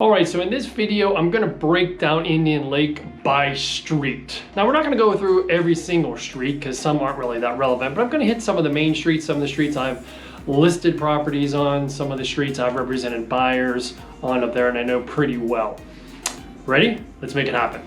All right, so in this video, I'm gonna break down Indian Lake by street. Now, we're not gonna go through every single street because some aren't really that relevant, but I'm gonna hit some of the main streets, some of the streets I've listed properties on, some of the streets I've represented buyers on up there and I know pretty well. Ready? Let's make it happen.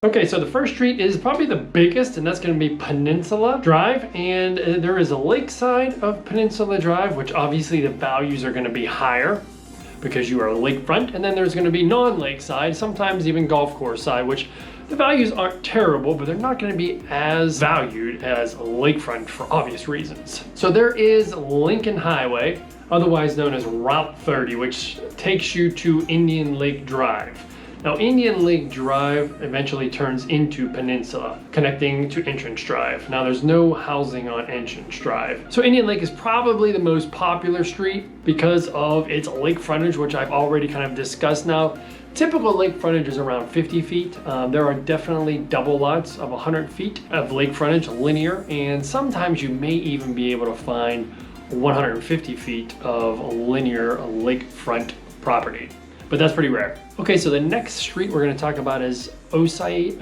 Okay, so the first street is probably the biggest, and that's going to be Peninsula Drive, and there is a lakeside of Peninsula Drive, which obviously the values are going to be higher because you are lakefront, and then there's going to be non-lakeside, sometimes even golf course side, which the values aren't terrible, but they're not going to be as valued as lakefront for obvious reasons. So there is Lincoln Highway, otherwise known as Route 30, which takes you to Indian Lake Drive. Now, Indian Lake Drive eventually turns into Peninsula, connecting to Entrance Drive. Now, there's no housing on Entrance Drive. So Indian Lake is probably the most popular street because of its lake frontage, which I've already kind of discussed now. Typical lake frontage is around 50 feet. There are definitely double lots of 100 feet of lake frontage, linear, and sometimes you may even be able to find 150 feet of linear lakefront property. But that's pretty rare. Okay, so the next street we're gonna talk about is Osage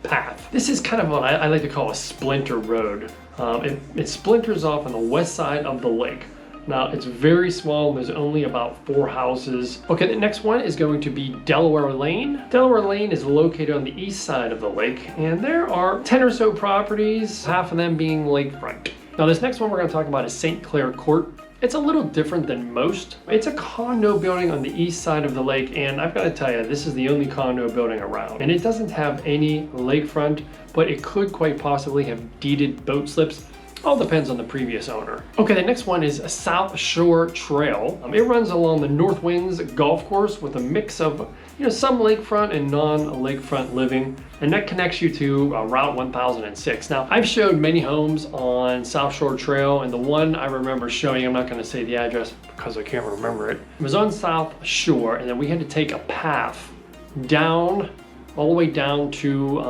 Path. This is kind of what I like to call a splinter road. It splinters off on the west side of the lake. Now, it's very small, and there's only about 4 houses. Okay, the next one is going to be Delaware Lane. Delaware Lane is located on the east side of the lake, and there are 10 or so properties, half of them being lakefront. Now, this next one we're gonna talk about is St. Clair Court. It's a little different than most. It's a condo building on the east side of the lake, and I've got to tell you, this is the only condo building around. And it doesn't have any lakefront, but it could quite possibly have deeded boat slips. All depends on the previous owner. Okay, the next one is a South Shore Trail. It runs along the North Winds golf course with a mix of some lakefront and non-lakefront living, and that connects you to Route 1006. Now, I've showed many homes on South Shore Trail, and the one I remember showing, I'm not going to say the address because I can't remember it. It was on South Shore, and then we had to take a path down all the way down to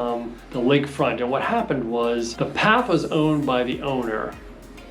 the lakefront. And what happened was the path was owned by the owner,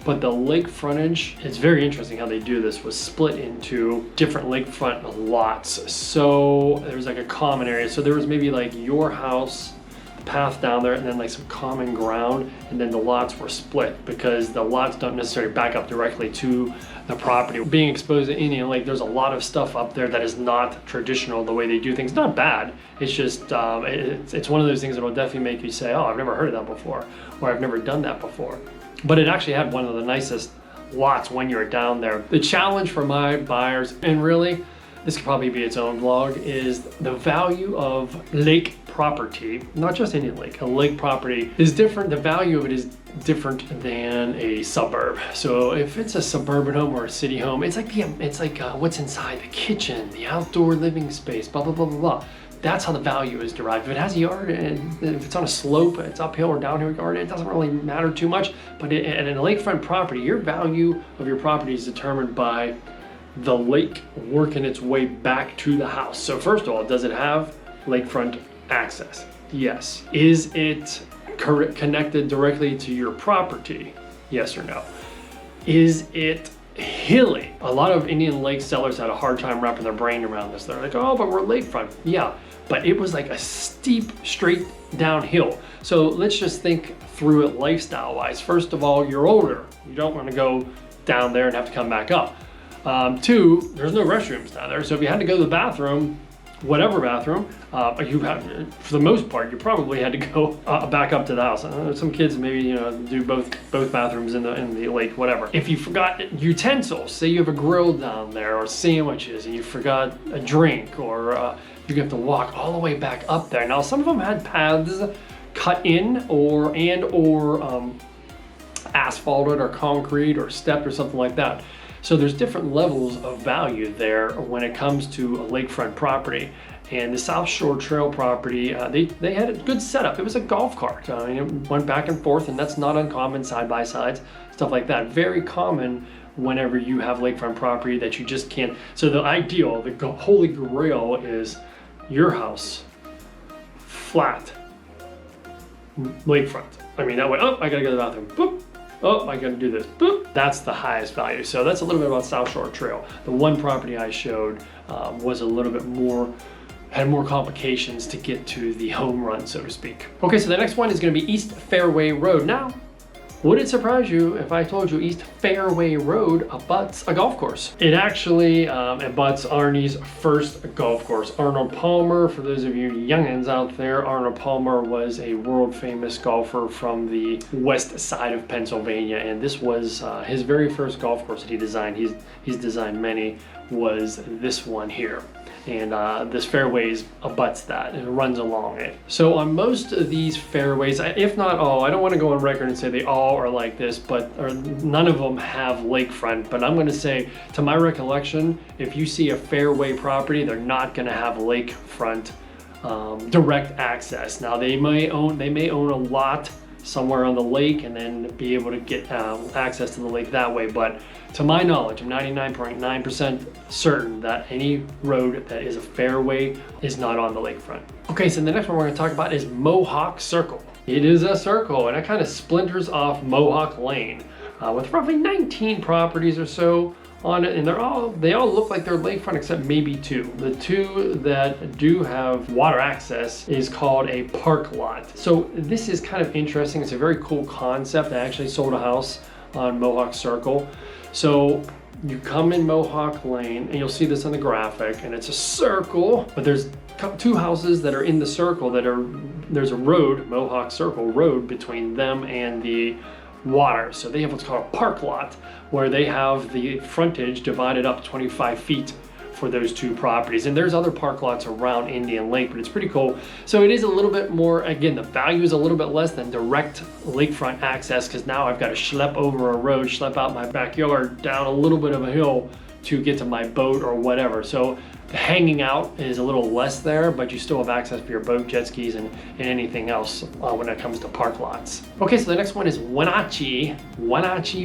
but the lake frontage, it's very interesting how they do this, was split into different lakefront lots. So there was like a common area. So there was maybe like your house, the path down there, and then like some common ground, and then the lots were split because the lots don't necessarily back up directly to the property. Being exposed to Indian Lake, there's a lot of stuff up there that is not traditional the way they do things. Not bad, it's just, it's one of those things that will definitely make you say, oh, I've never heard of that before, or I've never done that before. But it actually had one of the nicest lots when you're down there. The challenge for my buyers, and really, this could probably be its own vlog, is the value of lake property, not just Indian Lake, a lake property is different. The value of it is different than a suburb. So if it's a suburban home or a city home, it's like what's inside the kitchen, the outdoor living space, blah, blah, blah, blah, blah. That's how the value is derived. If it has a yard and if it's on a slope, it's uphill or downhill yard, it doesn't really matter too much. But in a lakefront property, your value of your property is determined by the lake working its way back to the house. So first of all, does it have lakefront access? Yes. Is it connected directly to your property? Yes or no? Is it hilly? A lot of Indian Lake sellers had a hard time wrapping their brain around this. They're like, oh, but we're lakefront. Yeah, but it was like a steep, straight downhill. So let's just think through it lifestyle-wise. First of all, you're older. You don't want to go down there and have to come back up. 2, there's no restrooms down there. So if you had to go to the bathroom, whatever bathroom, you have, for the most part, you probably had to go back up to the house. Some kids maybe do both bathrooms in the lake, whatever. If you forgot utensils, say you have a grill down there or sandwiches, and you forgot a drink, or you have to walk all the way back up there. Now, some of them had paths cut in or asphalted or concrete or stepped or something like that. So there's different levels of value there when it comes to a lakefront property. And the South Shore Trail property, they had a good setup. It was a golf cart. It went back and forth, and that's not uncommon, side-by-sides, stuff like that. Very common whenever you have lakefront property that you just can't. So the ideal, the holy grail is your house flat lakefront. I mean, that way, oh, I gotta go to the bathroom, boop. Oh, I gotta do this, boop. That's the highest value. So that's a little bit about South Shore Trail. The one property I showed was a little bit more, had more complications to get to the home run, so to speak. Okay, so the next one is gonna be East Fairway Road. Now, would it surprise you if I told you East Fairway Road abuts a golf course? It actually abuts Arnie's first golf course. Arnold Palmer, for those of you youngins out there, Arnold Palmer was a world famous golfer from the west side of Pennsylvania, and this was his very first golf course that he designed. He's designed many, was this one here. And this fairways abuts that and it runs along it. So on most of these fairways, if not all, I don't want to go on record and say they all are like this, but none of them have lakefront. But I'm going to say, to my recollection, if you see a fairway property, they're not going to have lakefront direct access. Now they may own a lot somewhere on the lake and then be able to get access to the lake that way. But to my knowledge, I'm 99.9% certain that any road that is a fairway is not on the lakefront. Okay, so the next one we're going to talk about is Mohawk Circle. It is a circle and it kind of splinters off Mohawk Lane with roughly 19 properties or so on it, and they all look like they're lakefront except maybe two. The two that do have water access is called a park lot. So this is kind of interesting. It's a very cool concept. I actually sold a house on Mohawk Circle. So you come in Mohawk Lane and you'll see this on the graphic, and it's a circle, but there's two houses that are in the circle there's a road, Mohawk Circle Road, between them and the water. So they have what's called a park lot, where they have the frontage divided up 25 feet for those two properties. And there's other park lots around Indian Lake, but it's pretty cool. So it is a little bit more, again, the value is a little bit less than direct lakefront access, because now I've got to schlep over a road, schlep out my backyard down a little bit of a hill to get to my boat or whatever. So the hanging out is a little less there, but you still have access for your boat, jet skis, and anything else when it comes to park lots. Okay, so the next one is Wenatchee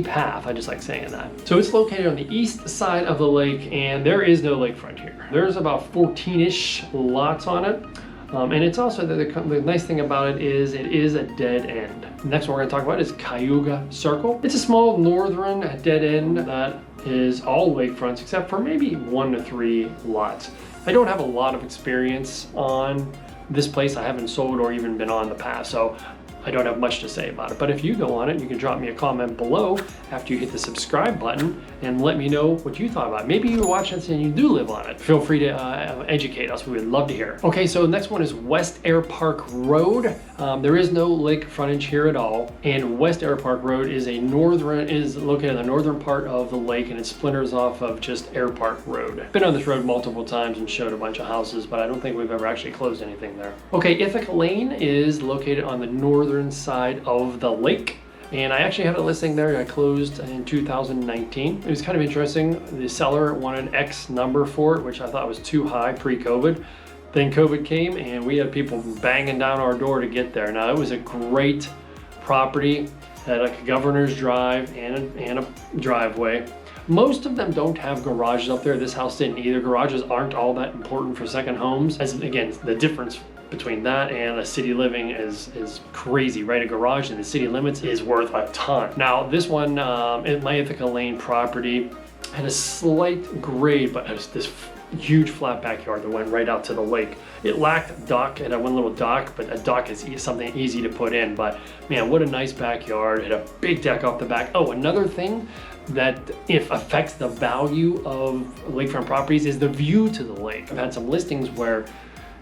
Path. I just like saying that. So it's located on the east side of the lake, and there is no lakefront here. There's about 14-ish lots on it. And it's also, the nice thing about it is a dead end. The next one we're going to talk about is Cayuga Circle. It's a small northern dead end that is all lakefronts except for maybe 1 to 3 lots. I don't have a lot of experience on this place. I haven't sold or even been on in the past, so I don't have much to say about it. But if you go on it, you can drop me a comment below after you hit the subscribe button and let me know what you thought about it. Maybe you watch this and you do live on it. Feel free to educate us. We would love to hear. Okay, so the next one is West Air Park Road. There is no lake frontage here at all, and West Air Park Road is located in the northern part of the lake, and it splinters off of just Air Park Road. I've been on this road multiple times and showed a bunch of houses, but I don't think we've ever actually closed anything there. Okay, Ithaca Lane is located on the northern side of the lake, and I actually had a listing there. I closed in 2019. It was kind of interesting. The seller wanted X number for it, which I thought was too high pre-COVID. Then COVID came and we had people banging down our door to get there. Now, it was a great property, had like a governor's drive and a driveway. Most of them don't have garages up there. This house didn't either. Garages aren't all that important for second homes. As again, the difference between that and a city living is crazy, right? A garage in the city limits is worth a ton. Now, this one, in my Ithaca Lane property, had a slight grade, but has this huge flat backyard that went right out to the lake. It lacked a dock. It had one little dock, but a dock is something easy to put in. But man, what a nice backyard. It had a big deck off the back. Oh, another thing that affects the value of lakefront properties is the view to the lake. I've had some listings where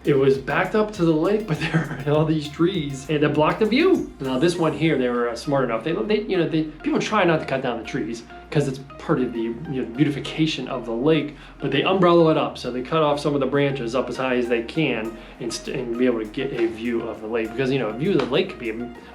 it was backed up to the lake, but there are all these trees and it blocked the view. Now this one here, they were smart enough. People try not to cut down the trees because it's part of the beautification of the lake, but they umbrella it up. So they cut off some of the branches up as high as they can and be able to get a view of the lake, because a view of the lake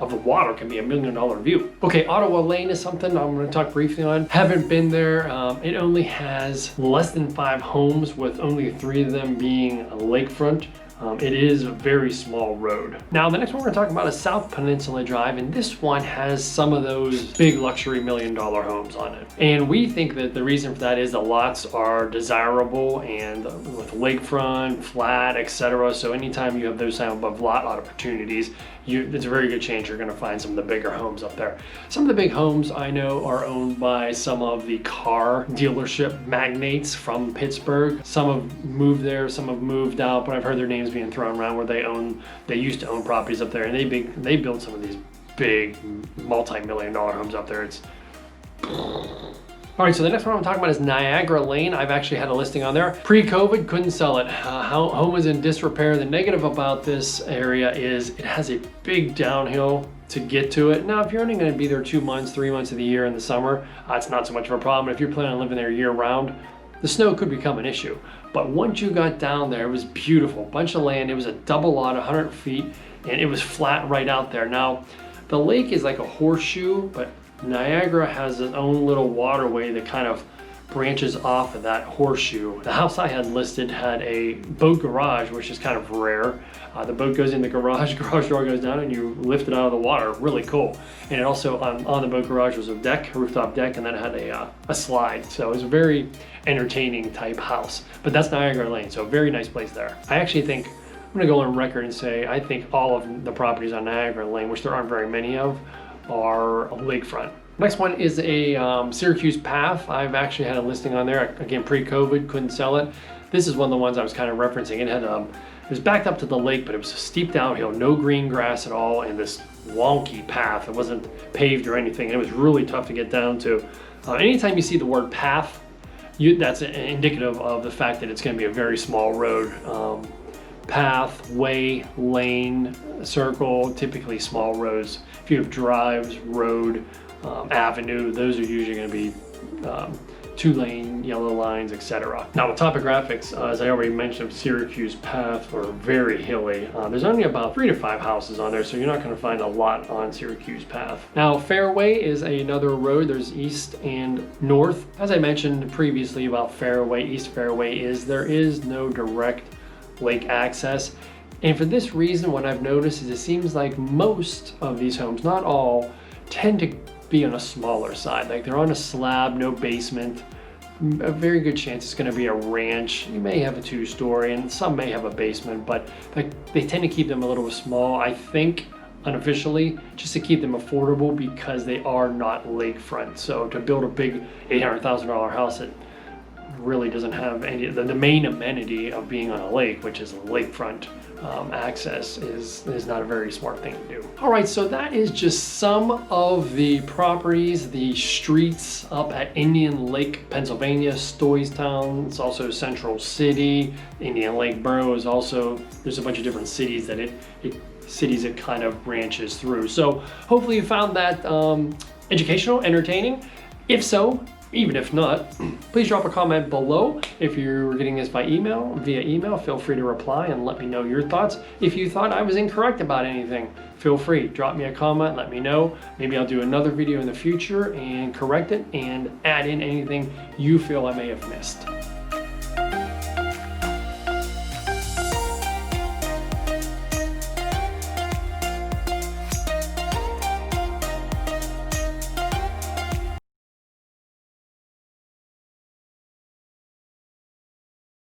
of the water can be $1 million view. Okay, Ottawa Lane is something I'm going to talk briefly on. Haven't been there. It only has less than 5 homes, with only 3 of them being lakefront. It is a very small road. Now, the next one we're going to talk about is South Peninsula Drive, and this one has some of those big luxury $1 million homes on it. And we think that the reason for that is the lots are desirable and with lakefront, flat, etc. So anytime you have those type of lot opportunities, it's a very good chance you're going to find some of the bigger homes up there. Some of the big homes I know are owned by some of the car dealership magnates from Pittsburgh. Some have moved there, some have moved out, but I've heard their names being thrown around where they used to own properties up there, and they built some of these big multi-million dollar homes up there. It's all right, so the next one I'm talking about is Niagara Lane. I've actually had a listing on there. Pre-COVID, couldn't sell it. Home was in disrepair. The negative about this area is it has a big downhill to get to it. Now, if you're only going to be there 2 months, 3 months of the year in the summer, it's not so much of a problem. If you're planning on living there year round, the snow could become an issue. But once you got down there, it was beautiful. Bunch of land. It was a double lot, 100 feet, and it was flat right out there. Now, the lake is like a horseshoe, but Niagara has its own little waterway that kind of branches off of that horseshoe. The house I had listed had a boat garage, which is kind of rare. The boat goes in the garage door goes down, and you lift it out of the water. Really cool. And it also, on the boat garage was a deck, a rooftop deck, and then it had a slide. So it was a very entertaining type house. But that's Niagara Lane, so very nice place there. I actually think, I'm gonna go on record and say, I think all of the properties on Niagara Lane, which there aren't very many of, are lakefront. Next one is a Syracuse Path. I've actually had a listing on there. Again, pre-COVID, couldn't sell it. This is one of the ones I was kind of referencing. It had it was backed up to the lake, but it was a steep downhill, no green grass at all, and this wonky path. It wasn't paved or anything. It was really tough to get down to. Anytime you see the word path, that's indicative of the fact that it's going to be a very small road. Path, way, lane, circle, typically small roads. If you have drives, road, avenue, those are usually going to be 2-lane, yellow lines, etc. Now the topographics, as I already mentioned, Syracuse Path are very hilly. There's only about 3 to 5 houses on there, so you're not going to find a lot on Syracuse Path. Now Fairway is another road. There's east and north. As I mentioned previously about Fairway, East Fairway there is no direct lake access. And for this reason, what I've noticed is it seems like most of these homes, not all, tend to be on a smaller side. Like they're on a slab, no basement. A very good chance it's going to be a ranch. You may have a 2-story, and some may have a basement, but they tend to keep them a little small, I think, unofficially, just to keep them affordable because they are not lakefront. So to build a big $800,000 house that really doesn't have any, the main amenity of being on a lake, which is lakefront access, is not a very smart thing to do. All right, so that is just some of the properties, the streets up at Indian Lake, Pennsylvania, Stoystown. It's also Central City. Indian Lake Borough is also, there's a bunch of different cities that it kind of branches through. So hopefully you found that educational, entertaining. If so, even if not, please drop a comment below. If you're getting this via email, feel free to reply and let me know your thoughts. If you thought I was incorrect about anything, feel free, drop me a comment, let me know. Maybe I'll do another video in the future and correct it and add in anything you feel I may have missed.